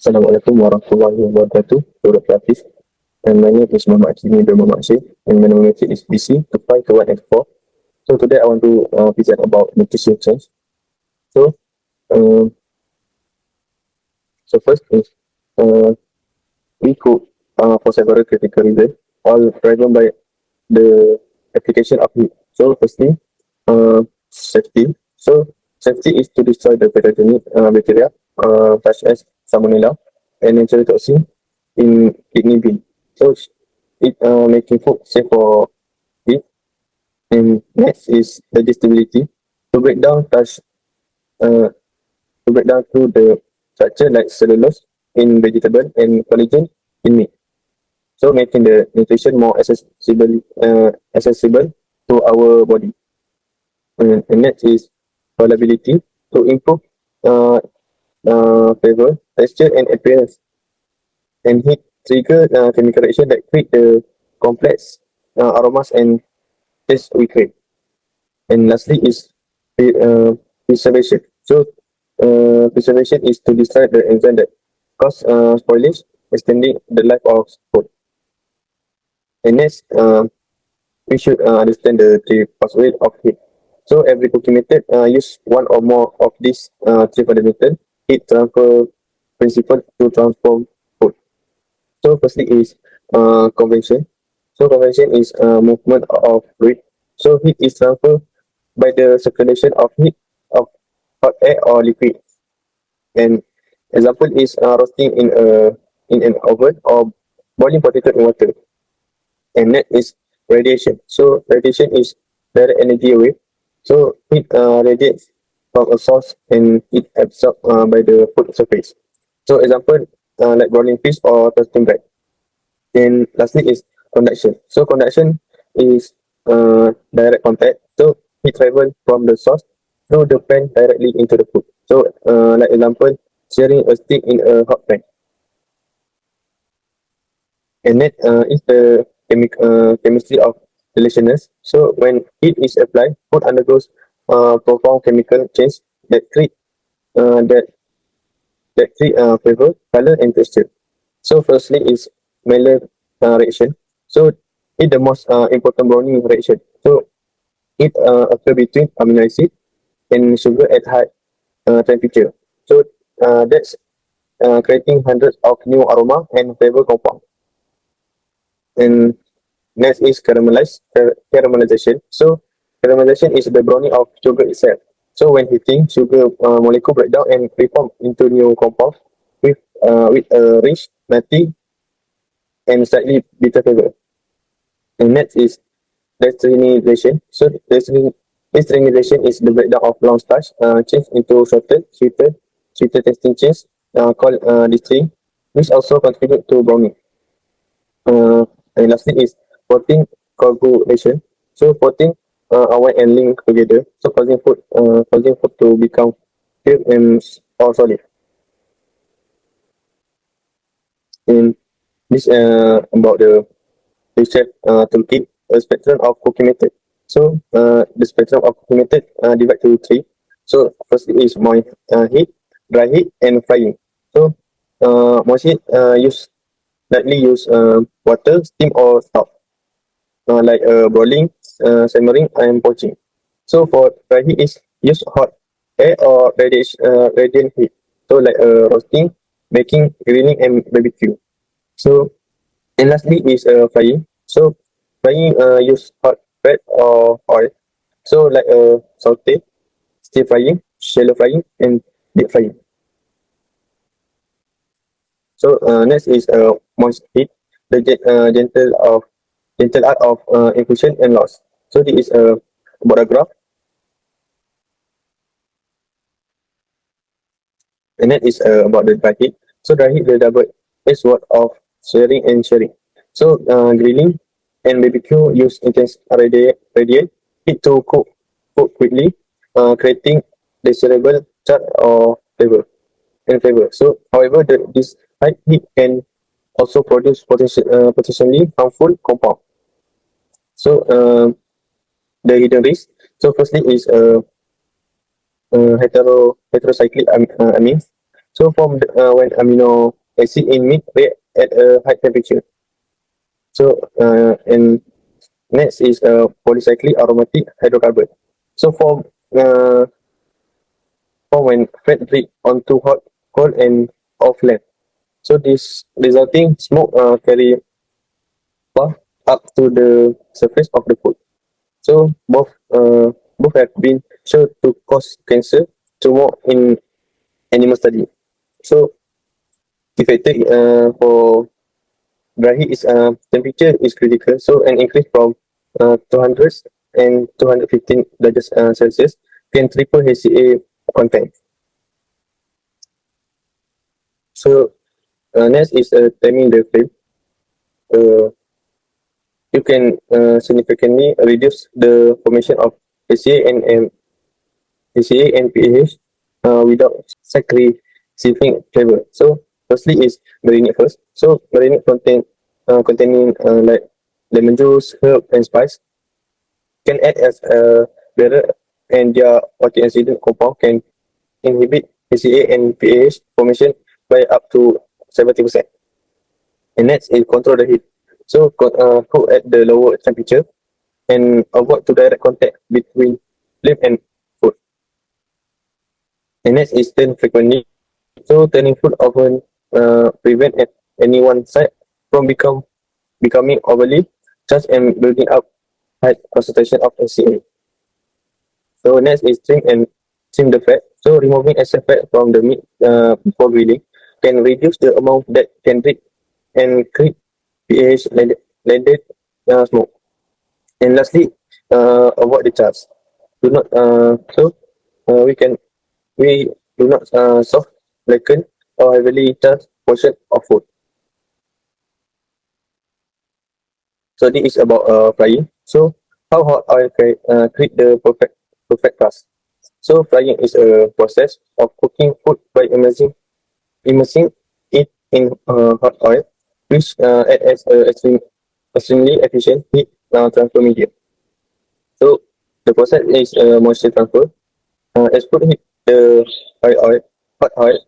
Assalamualaikum warahmatullahi wabarakatuh. Dr. Hafiz. And my name is Muhammad Akimi bin Muhammad Syed. And my nomenclature is BC 2521 and 4. So today I want to present about nutrition change. So, um, first is we cook for several critical reasons, all driven by the application of heat. So firstly, safety. So safety is to destroy the pathogenic bacteria such as salmonella and natural toxin in kidney bean. So it making food safe for it. And next is digestibility. To break down touch uh, to break down through the structure like cellulose in vegetable and collagen in meat. So making the nutrition more accessible to our body. And next is tolerability to improve uh, flavor, texture, and appearance. And heat trigger chemical reaction that create the complex aromas and taste we crave. And lastly is preservation. So preservation is to destroy the enzyme that cause spoilage, extending the life of food. And next, we should understand the three pathways of heat. So every cooking method use one or more of these three fundamental heat transfer principle to transform food. So firstly is convection. So convection is movement of fluid. So heat is transferred by the circulation of heat of hot air or liquid. And example is roasting in an oven or boiling potato in water. And that is radiation. So radiation is direct energy away. So it radiates from a source and it absorbed by the food surface. So example like boiling fish or toasting bread. And lastly is conduction. So conduction is direct contact. So heat travel from the source through the pan directly into the food. So like example, searing a stick in a hot pan. And that is the chemistry of deliciousness. So when heat is applied, food undergoes profound chemical change that create that flavor, color, and texture. So firstly is Maillard reaction. So it the most important Brownian reaction. So it occur between amino acid and sugar at high temperature. So that's creating hundreds of new aroma and flavor compound. And next is caramelization. So caramelization is the browning of sugar itself. So when heating, sugar molecule break down and reform into new compound with a rich, nutty, and slightly bitter flavor. And next is destrinization. So destrinization is the breakdown of long starch change into shorter, sweeter tasting change called distillation, which also contribute to browning. And lastly is protein coagulation. So protein are and link together, so causing food to become firm and or solid. And this about the chef toolkit, a spectrum of cooking method. So the spectrum of cooking method divide to three. So firstly is moist heat, dry heat, and frying. So moist heat likely use water, steam, or stock, like broiling, simmering, and poaching. So for dry heat is use hot air or radiant heat. So like roasting, baking, grilling, and barbecue. So and lastly is frying. So frying use hot fat or oil. So like saute, stir frying, shallow frying, and deep frying. So next is moist heat, the gentle art of infusion and loss. So this is about a graph, and that is about the dry heat. So dry heat the double is word of sharing and sharing. So grilling and barbecue use intense radiate heat to cook quickly, creating desirable char or flavor. So however, this high heat can also produce potentially harmful compound. So the hidden risk. So firstly is heterocyclic amines. So formed when amino acid in meat react at a high temperature. So and next is polycyclic aromatic hydrocarbon. So uh, form when fat drip onto hot coal and off flame. So this resulting smoke carry path up to the surface of the food. So both have been shown to cause cancer tumor in animal study. So effective for dry heat is temperature is critical. So an increase from 200 and 215 degrees Celsius can triple HCA content. So next is timing the flame. Uh, you can significantly reduce the formation of HCA and HCA and PAH without sacrificing flavor. So firstly is marinade first. So marinade containing like lemon juice, herb and spice can act as a barrier, and their antioxidant compound can inhibit HCA and PAH formation by up to 70%. And next is control the heat. So cook at the lower temperature and avoid to direct contact between flame and food. And next is turn frequently. So turning food often prevent at any one side from becoming overly charged and building up high concentration of HCA. So next is trim the fat. So removing excess fat from the meat before grilling can reduce the amount that can drip and create pH landed smoke. And lastly, avoid the charge. Do not we do not soft blacken or heavily charged portion of food. So this is about frying. So how hot oil can create the perfect crust. So frying is a process of cooking food by immersing it in hot oil, which act as a extremely efficient heat transfer medium. So the process is moisture transfer. As food hit the hot oil,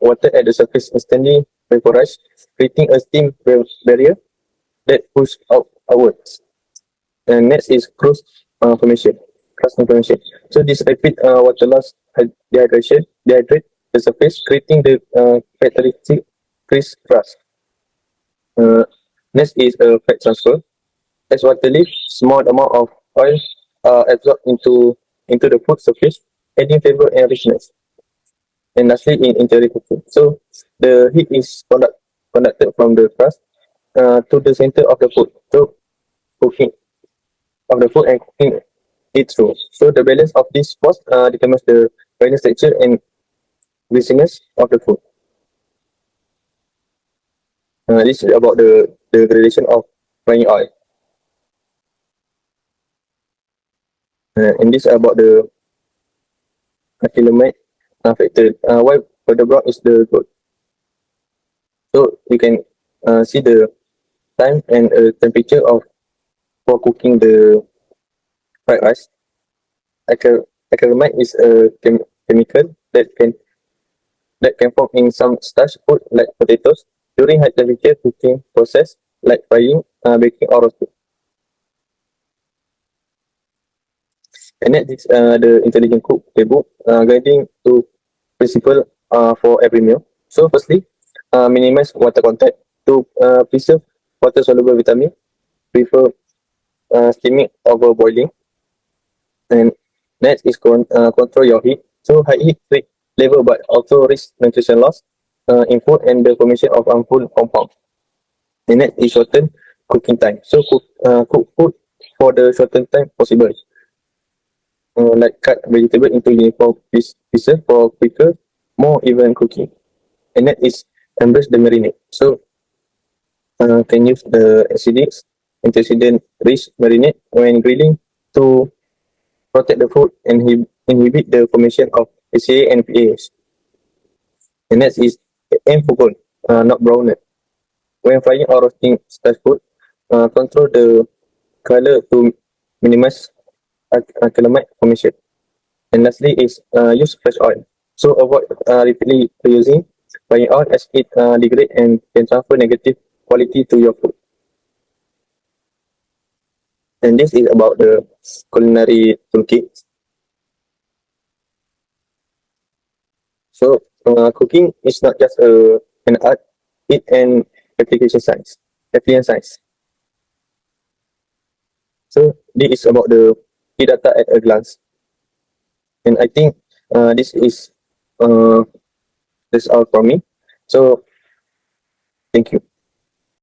water at the surface instantly vaporize, creating a steam barrier that pushes outwards. And next is crust formation. So this rapid water loss dehydrate the surface, creating the characteristic crisp crust. Uh, Next is fat transfer. As water leaves, small amount of oil absorbed into the food surface, adding flavor and richness. And lastly, in interior cooking. So the heat is conducted from the crust to the center of the food. So cooking of the food and cooking it through. So the balance of this force determines the final texture and greasiness of the food. This is about the gradation of frying oil. And this is about the acrylamide factor. Why further brown is the good. So you can see the time and temperature of for cooking the fried rice. Acrylamide is a chemical that can form in some starch food like potatoes during high temperature cooking process like frying, baking or roasting. And that is the intelligent cook playbook guiding to principle for every meal. So firstly, minimize water contact to preserve water soluble vitamin. Prefer steaming over boiling. And next is control your heat. So high heat treat flavor but also risk nutrition loss in food and the formation of harmful compound. And next is shorten cooking time. So cook food for the shortened time possible. Like cut vegetable into uniform pieces for quicker, more even cooking. And that is embrace the marinade. So can use the antioxidant rich marinade when grilling to protect the food and inhibit the formation of HCA and PAH. And next is aim for gold, not brown. When frying or roasting starch food, control the color to minimize calamite formation. And lastly is use fresh oil. So avoid repeatedly reusing, buying out as it degrade and can transfer negative quality to your food. And this is about the culinary toolkit. So cooking is not just an art, it an application science, application science. So this is about the data at a glance. And I think this is uh, that's all from me. So thank you.